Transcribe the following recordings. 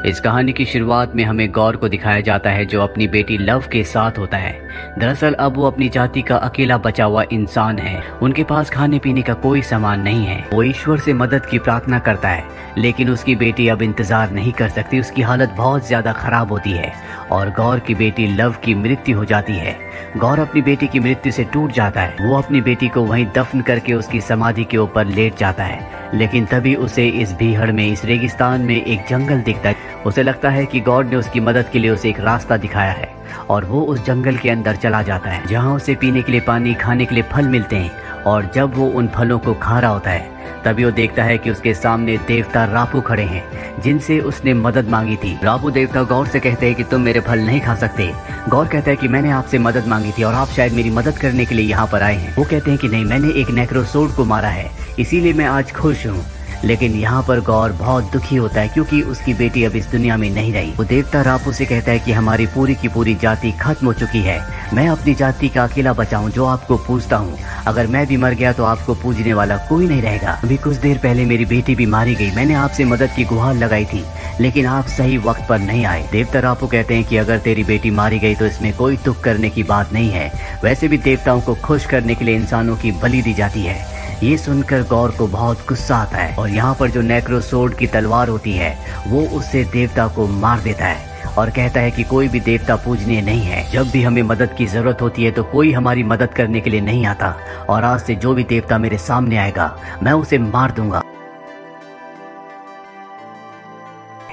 इस कहानी की शुरुआत में हमें गौर को दिखाया जाता है जो अपनी बेटी लव के साथ होता है। दरअसल अब वो अपनी जाति का अकेला बचा हुआ इंसान है। उनके पास खाने पीने का कोई सामान नहीं है। वो ईश्वर से मदद की प्रार्थना करता है, लेकिन उसकी बेटी अब इंतजार नहीं कर सकती। उसकी हालत बहुत ज्यादा खराब होती है और गौर की बेटी लव की मृत्यु हो जाती है। गौर अपनी बेटी की मृत्यु से टूट जाता है। वो अपनी बेटी को वहीं दफन करके उसकी समाधि के ऊपर लेट जाता है, लेकिन तभी उसे इस भीड़ में, इस रेगिस्तान में एक जंगल दिखता है। उसे लगता है कि गॉड ने उसकी मदद के लिए उसे एक रास्ता दिखाया है और वो उस जंगल के अंदर चला जाता है, जहाँ उसे पीने के लिए पानी, खाने के लिए फल मिलते हैं। और जब वो उन फलों को खा रहा होता है, तभी वो देखता है कि उसके सामने देवता रापू खड़े हैं, जिनसे उसने मदद मांगी थी। रापू देवता गौर से कहते हैं कि तुम मेरे फल नहीं खा सकते। गौर कहता है कि मैंने आपसे मदद मांगी थी और आप शायद मेरी मदद करने के लिए यहाँ पर आए हैं। वो कहते हैं कि नहीं, मैंने एक नेक्रोसोर्ड को मारा है, इसीलिए मैं आज खुश हूँ। लेकिन यहाँ पर गौर बहुत दुखी होता है क्योंकि उसकी बेटी अब इस दुनिया में नहीं रही। वो देवता रापू से कहता है कि हमारी पूरी की पूरी जाति खत्म हो चुकी है। मैं अपनी जाति का अकेला बचा हूँ जो आपको पूजता हूँ। अगर मैं भी मर गया तो आपको पूजने वाला कोई नहीं रहेगा। अभी कुछ देर पहले मेरी बेटी भी मारी गई। मैंने आपसे मदद की गुहार लगाई थी, लेकिन आप सही वक्त पर नहीं आए। देवता रापू कहते हैं कि अगर तेरी बेटी मारी गई तो इसमें कोई दुख करने की बात नहीं है। वैसे भी देवताओं को खुश करने के लिए इंसानों की बलि दी जाती है। ये सुनकर गौर को बहुत गुस्सा आता है और यहाँ पर जो नेक्रोसोर्ड की तलवार होती है वो उससे देवता को मार देता है और कहता है कि कोई भी देवता पूजनीय नहीं है। जब भी हमें मदद की जरूरत होती है तो कोई हमारी मदद करने के लिए नहीं आता, और आज से जो भी देवता मेरे सामने आएगा मैं उसे मार दूंगा।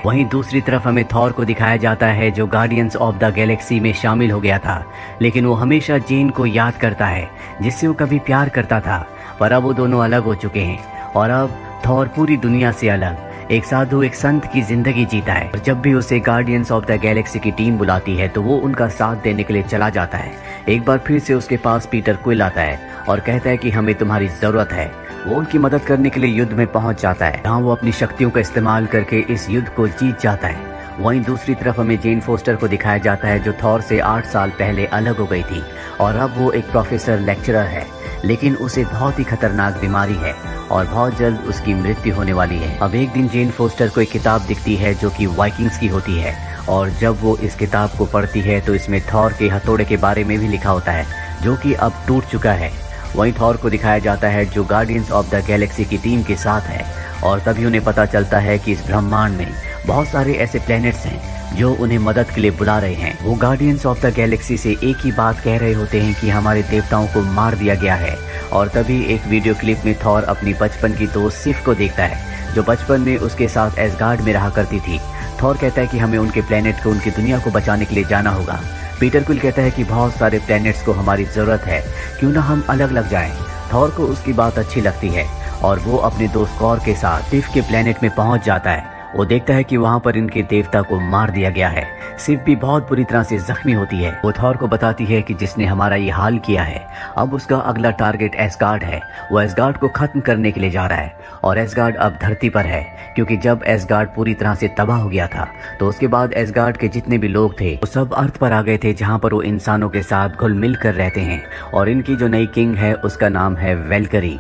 वहीं दूसरी तरफ हमें थॉर को दिखाया जाता है जो गार्डियंस ऑफ द गैलेक्सी में शामिल हो गया था, लेकिन वो हमेशा जेन को याद करता है जिससे वो कभी प्यार करता था। पर अब वो दोनों अलग हो चुके हैं और अब थॉर पूरी दुनिया से अलग एक साधु, एक संत की जिंदगी जीता है। और जब भी उसे गार्डियंस ऑफ द गैलेक्सी की टीम बुलाती है तो वो उनका साथ देने के लिए चला जाता है। एक बार फिर से उसके पास पीटर क्विल आता है और कहता है कि हमें तुम्हारी जरूरत है। वो उनकी मदद करने के लिए युद्ध में पहुंच जाता है, जहाँ वो अपनी शक्तियों का इस्तेमाल करके इस युद्ध को जीत जाता है। वहीं दूसरी तरफ हमें जेन फोस्टर को दिखाया जाता है जो थॉर से 8 साल पहले अलग हो गई थी और अब वो एक प्रोफेसर लेक्चरर है, लेकिन उसे बहुत ही खतरनाक बीमारी है और बहुत जल्द उसकी मृत्यु होने वाली है। अब एक दिन जेन फोस्टर को एक किताब दिखती है जो कि वाइकिंग्स की होती है, और जब वो इस किताब को पढ़ती है तो इसमें थॉर के हथौड़े के बारे में भी लिखा होता है जो कि अब टूट चुका है। वहीं थॉर को दिखाया जाता है जो गार्डियंस ऑफ द गैलेक्सी की टीम के साथ है, और तभी उन्हें पता चलता है कि इस ब्रह्मांड में बहुत सारे ऐसे प्लैनेट्स हैं जो उन्हें मदद के लिए बुला रहे हैं। वो गार्डियंस ऑफ द गैलेक्सी से एक ही बात कह रहे होते हैं कि हमारे देवताओं को मार दिया गया है। और तभी एक वीडियो क्लिप में थॉर अपनी बचपन की दोस्त सिफ को देखता है जो बचपन में उसके साथ एसगार्ड में रहा करती थी। थॉर कहता है कि हमें उनके प्लैनेट को, उनकी दुनिया को बचाने के लिए जाना होगा। पीटर क्विल कहता है कि बहुत सारे प्लैनेट्स को हमारी जरूरत है, क्यों ना हम अलग लग जाएं। थॉर को उसकी बात अच्छी लगती है और वो अपने दोस्त गौर के साथ सिफ के प्लैनेट में पहुंच जाता है। वो देखता है कि वहाँ पर इनके देवता को मार दिया गया है। सिफ भी बहुत बुरी तरह से जख्मी होती है। वो थॉर को बताती है कि जिसने हमारा ये हाल किया है अब उसका अगला टारगेट एसगार्ड है। वो एसगार्ड को खत्म करने के लिए जा रहा है और एसगार्ड अब धरती पर है, क्योंकि जब एसगार्ड पूरी तरह से तबाह हो गया था तो उसके बाद एसगार्ड के जितने भी लोग थे वो सब अर्थ पर आ गए थे, जहाँ पर वो इंसानों के साथ घुल मिल कर रहते हैं। और इनकी जो नई किंग है उसका नाम है वेलकरी।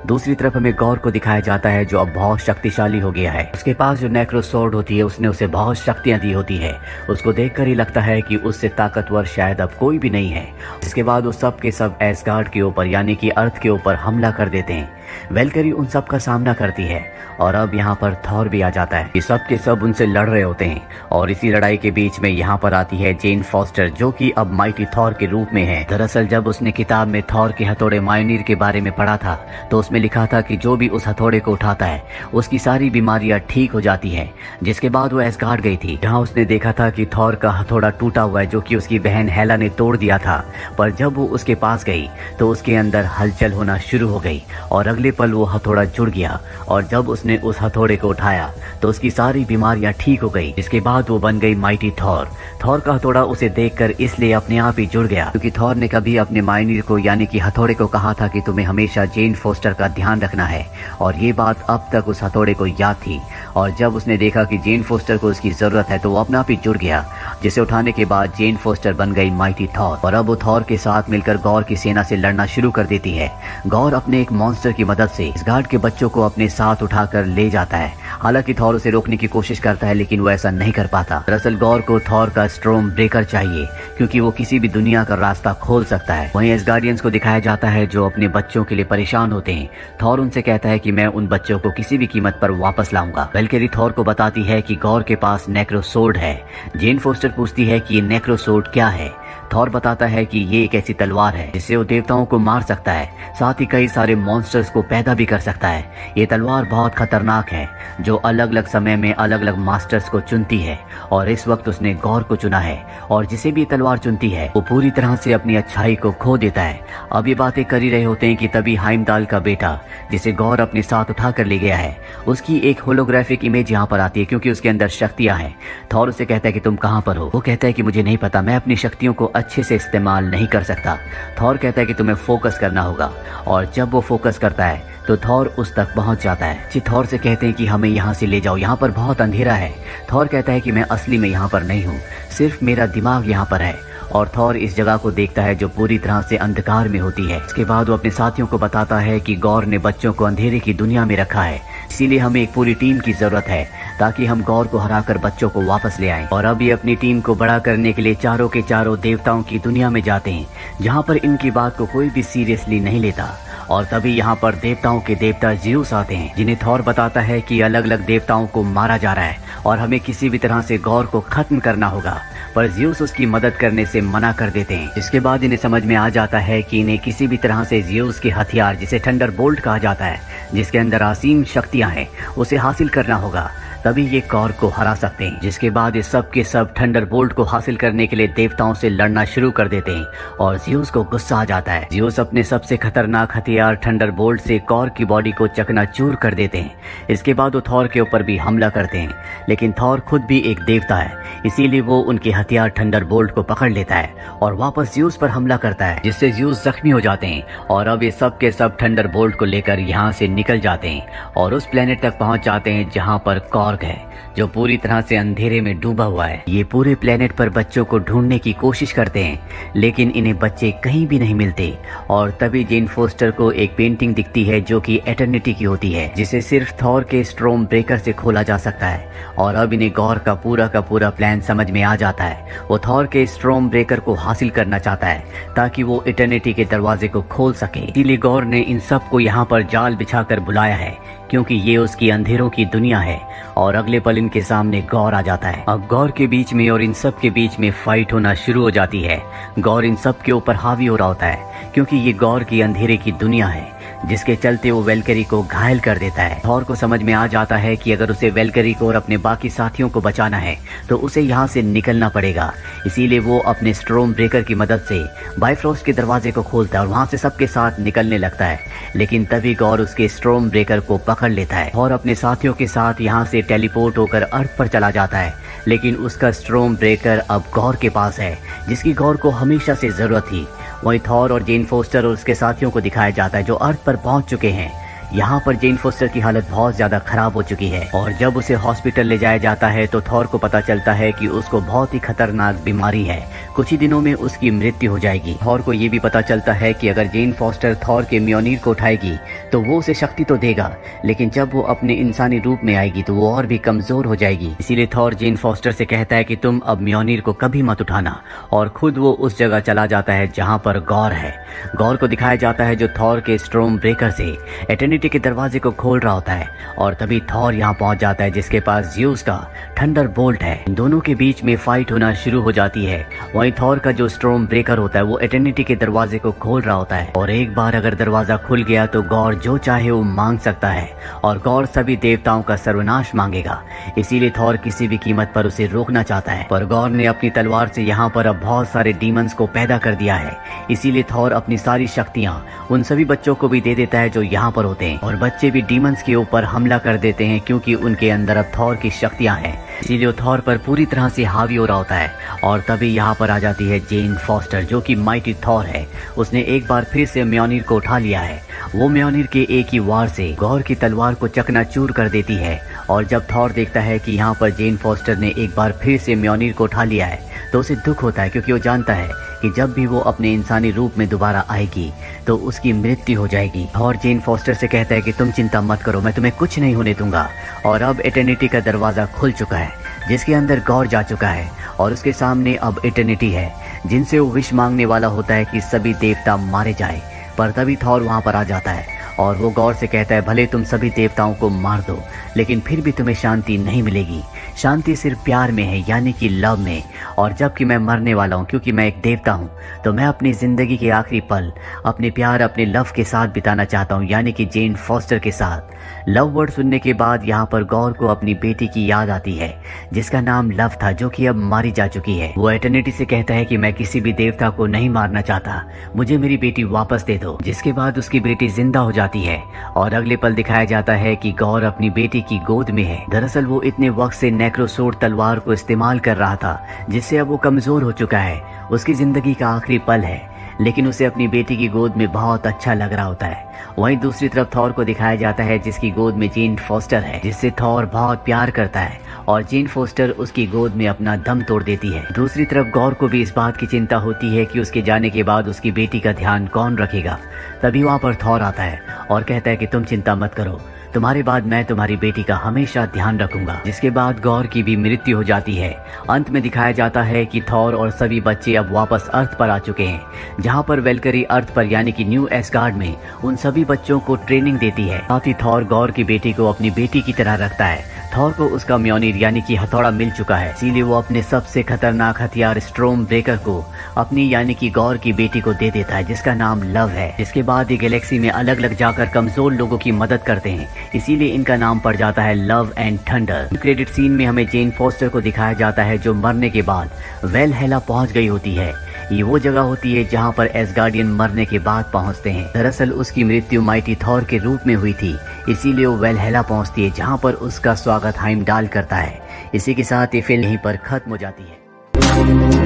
दूसरी तरफ हमें गौर को दिखाया जाता है जो अब बहुत शक्तिशाली हो गया है। उसके पास जो नेक्रोसोर्ड होती है उसने उसे बहुत शक्तियां दी होती है। उसको देखकर ही लगता है कि उससे ताकतवर शायद अब कोई भी नहीं है। इसके बाद वो सब के सब एसगार्ड के ऊपर, यानी कि अर्थ के ऊपर हमला कर देते हैं। वेलकरी उन सब का सामना करती है और अब यहाँ पर थॉर भी आ जाता है। ये सब के सब उनसे लड़ रहे होते हैं और इसी लड़ाई के बीच में यहाँ पर आती है जेन फोस्टर जो कि अब माइटी थॉर के रूप में है। दरअसल जब उसने किताब में थॉर के हथौड़े मायोनीर के बारे में पढ़ा था तो उसमें लिखा था कि जो भी उस हथौड़े को उठाता है उसकी सारी बीमारियां ठीक हो जाती है। जिसके बाद वो एसगार्ड गई थी, जहाँ उसने देखा था कि थॉर का हथौड़ा टूटा हुआ है जो कि उसकी बहन हेला ने तोड़ दिया था। पर जब वो उसके पास गई तो उसके अंदर हलचल होना शुरू हो गई और अगले पल वो हथौड़ा जुड़ गया, और जब उसने उस हथौड़े को उठाया तो उसकी सारी बीमारियां ठीक हो गई। इसके बाद वो बन गई माइटी थॉर। थॉर का हथौड़ा उसे देखकर इसलिए अपने आप ही जुड़ गया क्योंकि थॉर ने कभी अपने मायोनीर को, यानी कि हथौड़े को, कहा था कि तुम्हें हमेशा जेन फोस्टर का ध्यान रखना है, और ये बात अब तक उस हथौड़े को याद थी। और जब उसने देखा कि जेन फोस्टर को उसकी जरूरत है तो वो अपने आप ही जुड़ गया, जिसे उठाने के बाद जेन फोस्टर बन गई माइटी थॉर। और अब वो थॉर के साथ मिलकर गौर की सेना से लड़ना शुरू कर देती है। गौर अपने एक मॉन्स्टर की मदद से एसगार्ड के बच्चों को अपने साथ उठाकर ले जाता है हालांकि थॉर उसे रोकने की कोशिश करता है लेकिन वो ऐसा नहीं कर पाता। दरअसल गॉर को थॉर का स्टॉर्म ब्रेकर चाहिए क्योंकि वो किसी भी दुनिया का रास्ता खोल सकता है। वहीं एसगार्डियंस को दिखाया जाता है जो अपने बच्चों के लिए परेशान होते हैं। थॉर उनसे कहता है कि मैं उन बच्चों को किसी भी कीमत पर वापस लाऊंगा। वेलकरी थॉर को बताती है कि गॉर के पास नेक्रोसोर्ड है। जेन फोस्टर पूछती है कि ये नेक्रोसोर्ड क्या है। थॉर बताता है कि ये एक ऐसी तलवार है जिससे वो देवताओं को मार सकता है, साथ ही कई सारे मॉन्स्टर्स को पैदा भी कर सकता है। ये तलवार बहुत खतरनाक है जो अलग अलग समय में अलग अलग मास्टर्स को चुनती है और इस वक्त उसने गौर को चुना है और जिसे भी तलवार चुनती है वो पूरी तरह से अपनी अच्छाई को खो देता है। अब ये बातें कर ही रहे होते हैं कि तभी हाइमदाल का बेटा जिसे गौर अपने साथ उठा कर ले गया है उसकी एक होलोग्राफिक इमेज यहाँ पर आती है क्योंकि उसके अंदर शक्तियां हैं। थॉर उसे कहता है कि तुम कहाँ पर हो। वो कहता है कि मुझे नहीं पता, मैं अपनी शक्तियों को अच्छे से इस्तेमाल नहीं कर सकता। थॉर कहता है कि तुम्हें फोकस करना होगा और जब वो फोकस करता है तो थॉर उस तक पहुंच जाता है। थॉर से कहते हैं कि हमें यहाँ से ले जाओ, यहाँ पर बहुत अंधेरा है। थॉर कहता है कि मैं असली में यहाँ पर नहीं हूँ, सिर्फ मेरा दिमाग यहाँ पर है। और थॉर इस जगह को देखता है जो पूरी तरह से अंधकार में होती है। इसके बाद वो अपने साथियों को बताता है कि गौर ने बच्चों को अंधेरे की दुनिया में रखा है, इसीलिए हमें एक पूरी टीम की जरूरत है ताकि हम गौर को हराकर बच्चों को वापस ले आएं। और अब ये अपनी टीम को बड़ा करने के लिए चारों के चारों देवताओं की दुनिया में जाते हैं जहाँ पर इनकी बात को कोई भी सीरियसली नहीं लेता। और तभी यहाँ पर देवताओं के देवता ज़्यूस आते हैं जिन्हें थॉर बताता है कि अलग अलग देवताओं को मारा जा रहा है और हमें किसी भी तरह से गौर को खत्म करना होगा, पर ज़्यूस उसकी मदद करने से मना कर देते हैं। इसके बाद इन्हें समझ में आ जाता है कि इन्हें किसी भी तरह से ज़्यूस के हथियार जिसे थंडरबोल्ट कहा जाता है, जिसके अंदर असीम शक्तियां हैं, उसे हासिल करना होगा, तभी ये गौर को हरा सकते हैं। जिसके बाद ये सब के सब थंडरबोल्ट को हासिल करने के लिए देवताओं से लड़ना शुरू कर देते हैं और ज़्यूस को गुस्सा आ जाता है। ज़्यूस अपने सबसे खतरनाक हथियार थंडरबोल्ट से गौर की बॉडी को चकनाचूर कर देते हैं। इसके बाद वो थॉर के ऊपर भी हमला करते हैं, लेकिन थॉर खुद भी एक देवता है, इसीलिए वो उनके हथियार थंडरबोल्ट को पकड़ लेता है और वापस ज़्यूस पर हमला करता है, जिससे ज़्यूस जख्मी हो जाते हैं। और अब ये सब के सब थंडरबोल्ट को लेकर यहाँ से निकल जाते हैं और उस प्लेनेट तक पहुंच जाते हैं जहाँ पर कॉर्ग है जो पूरी तरह से अंधेरे में डूबा हुआ है। ये पूरे प्लेनेट पर बच्चों को ढूंढने की कोशिश करते हैं लेकिन इन्हें बच्चे कहीं भी नहीं मिलते। और तभी जेन फोस्टर को एक पेंटिंग दिखती है जो कि एटर्निटी की होती है, जिसे सिर्फ थॉर के स्टॉर्म ब्रेकर से खोला जा सकता है। और अब इन्हें गौर का पूरा प्लान समझ में आ जाता है। वो थॉर के स्टॉर्म ब्रेकर को हासिल करना चाहता है ताकि वो इटर्निटी के दरवाजे को खोल सके। इसीलिए गौर ने इन सबको यहाँ पर जाल बिछाकर बुलाया है क्योंकि ये उसकी अंधेरों की दुनिया है। और अगले पल इनके सामने गौर आ जाता है। अब गौर के बीच में और इन सब के बीच में फाइट होना शुरू हो जाती है। गौर इन सब के ऊपर हावी हो रहा होता है क्योंकि ये गौर की अंधेरे की दुनिया है, जिसके चलते वो वेलकरी को घायल कर देता है। थॉर को समझ में आ जाता है कि अगर उसे वेलकरी को और अपने बाकी साथियों को बचाना है तो उसे यहाँ से निकलना पड़ेगा। इसीलिए वो अपने स्टॉर्म ब्रेकर की मदद से बाइफ्रोस्ट के दरवाजे को खोलता है और वहाँ से सबके साथ निकलने लगता है। लेकिन तभी गौर उसके स्टॉर्म ब्रेकर को पकड़ लेता है और अपने साथियों के साथ यहाँ से टेलीपोर्ट होकर अर्थ पर चला जाता है। लेकिन उसका स्टॉर्म ब्रेकर अब गौर के पास है, जिसकी गौर को हमेशा से जरूरत थी। वहीं थॉर और जेन फोस्टर और उसके साथियों को दिखाया जाता है जो अर्थ पर पहुंच चुके हैं। यहाँ पर जेन फोस्टर की हालत बहुत ज्यादा खराब हो चुकी है और जब उसे हॉस्पिटल ले जाया जाता है तो थॉर को पता चलता है कि उसको बहुत ही खतरनाक बीमारी है, कुछ ही दिनों में उसकी मृत्यु हो जाएगी। थॉर को ये भी पता चलता है कि अगर जेन फोस्टर थॉर के म्योनीर को उठाएगी तो वो उसे शक्ति तो देगा, लेकिन जब वो अपने इंसानी रूप में आएगी तो वो और भी कमजोर हो जाएगी। इसीलिए थॉर जेन फोस्टर से कहता है कि तुम अब म्योनीर को कभी मत उठाना और खुद वो उस जगह चला जाता है जहाँ पर गौर है। गौर को दिखाया जाता है जो थॉर के स्टॉर्म ब्रेकर से एटर्निटी के दरवाजे को खोल रहा होता है। और तभी थॉर यहाँ पहुंच जाता है जिसके पास ज़्यूस का थंडरबोल्ट है। इन दोनों के बीच में फाइट होना शुरू हो जाती है। वहीं थॉर का जो स्टॉर्म ब्रेकर होता है वो एटर्निटी के दरवाजे को खोल रहा होता है और एक बार अगर दरवाजा खुल गया तो गौर जो चाहे वो मांग सकता है और गौर सभी देवताओं का सर्वनाश मांगेगा। इसीलिए थॉर किसी भी कीमत पर उसे रोकना चाहता है, पर गौर ने अपनी तलवार से यहाँ पर अब बहुत सारे डीमंस को पैदा कर दिया है। इसीलिए थॉर अपनी सारी शक्तियाँ उन सभी बच्चों को भी दे देता है जो यहाँ पर होते हैं और बच्चे भी डीमंस के ऊपर हमला कर देते हैं क्योंकि उनके अंदर अब थॉर की शक्तियाँ हैं। इसीलिए थॉर पर पूरी तरह से हावी हो रहा होता है। और तभी यहाँ पर आ जाती है जेन फोस्टर जो कि माइटी थॉर है। उसने एक बार फिर से म्योनीर को उठा लिया है। वो म्योनीर के एक ही वार से गौर की तलवार को चकनाचूर कर देती है। और जब थॉर देखता है कि यहाँ पर जेन फोस्टर ने एक बार फिर से म्योनीर को उठा लिया है तो उसे दुख होता है क्योंकि वो जानता है कि जब भी वो अपने इंसानी रूप में दोबारा आएगी तो उसकी मृत्यु हो जाएगी। थॉर जेन फॉस्टर से कहता है कि तुम चिंता मत करो, मैं तुम्हें कुछ नहीं होने दूंगा। और अब एटर्निटी का दरवाज़ा खुल चुका है, जिसके अंदर गौर जा चुका है और उसके सामने अब एटर्निटी है, जिनसे वो विश मांगने वाला होता है कि सभी देवता मारे जाए। पर तभी थॉर वहाँ पर आ जाता है और वो गौर से कहता है, भले तुम सभी देवताओं को मार दो, लेकिन फिर भी तुम्हें शांति नहीं मिलेगी। शांति सिर्फ प्यार में है, यानी कि लव में। और जबकि मैं मरने वाला हूँ क्योंकि मैं एक देवता हूँ, तो मैं अपनी ज़िंदगी के आखिरी पल अपने प्यार, अपने लव के साथ बिताना चाहता हूँ, यानी कि जेन फॉस्टर के साथ। लव वर्ड सुनने के बाद यहाँ पर गौर को अपनी बेटी की याद आती है, जिसका नाम लव था, जो कि अब मारी जा चुकी है। वो एटर्निटी से कहता है कि मैं किसी भी देवता को नहीं मारना चाहता, मुझे मेरी बेटी वापस दे दो। जिसके बाद उसकी बेटी जिंदा हो जाती है और अगले पल दिखाया जाता है कि गौर अपनी बेटी की गोद में है। दरअसल वो इतने वक्त से नेक्रोसोर्ड तलवार को इस्तेमाल कर रहा था, जिससे अब वो कमजोर हो चुका है। उसकी जिंदगी का आखिरी पल है, लेकिन उसे अपनी बेटी की गोद में बहुत अच्छा लग रहा होता है। वहीं दूसरी तरफ थॉर को दिखाया जाता है, जिसकी गोद में जेन फॉस्टर है, जिससे थॉर बहुत प्यार करता है और जेन फॉस्टर उसकी गोद में अपना दम तोड़ देती है। दूसरी तरफ गौर को भी इस बात की चिंता होती है कि उसके जाने के बाद उसकी बेटी का ध्यान कौन रखेगा। तभी वहाँ पर थॉर आता है और कहता है कि तुम चिंता मत करो, तुम्हारे बाद मैं तुम्हारी बेटी का हमेशा ध्यान रखूंगा। जिसके बाद गौर की भी मृत्यु हो जाती है। अंत में दिखाया जाता है कि थॉर और सभी बच्चे अब वापस अर्थ पर आ चुके हैं, जहां पर वेलकरी अर्थ पर यानी कि न्यू एस्गार्ड में उन सभी बच्चों को ट्रेनिंग देती है। साथ ही थॉर गौर की बेटी को अपनी बेटी की तरह रखता है। थॉर को उसका म्योनिर यानी कि हथौड़ा मिल चुका है, इसीलिए वो अपने सबसे खतरनाक हथियार स्ट्रोम ब्रेकर को अपनी यानी कि गौर की बेटी को दे देता है, जिसका नाम लव है। इसके बाद ये गैलेक्सी में अलग अलग जाकर कमजोर लोगों की मदद करते हैं, इसीलिए इनका नाम पड़ जाता है love and thunder. Credit scene में हमें जेन फॉस्टर को दिखाया जाता है, जो मरने के बाद वेलहेला पहुंच गई होती है। ये वो जगह होती है जहां पर एसगार्डियन मरने के बाद पहुंचते हैं। दरअसल उसकी मृत्यु माइटी थॉर के रूप में हुई थी, इसीलिए वो वेलहेला पहुंचती है, जहां पर उसका स्वागत हाइमडाल करता है। इसी के साथ ये फिल्म यहीं पर खत्म हो जाती है।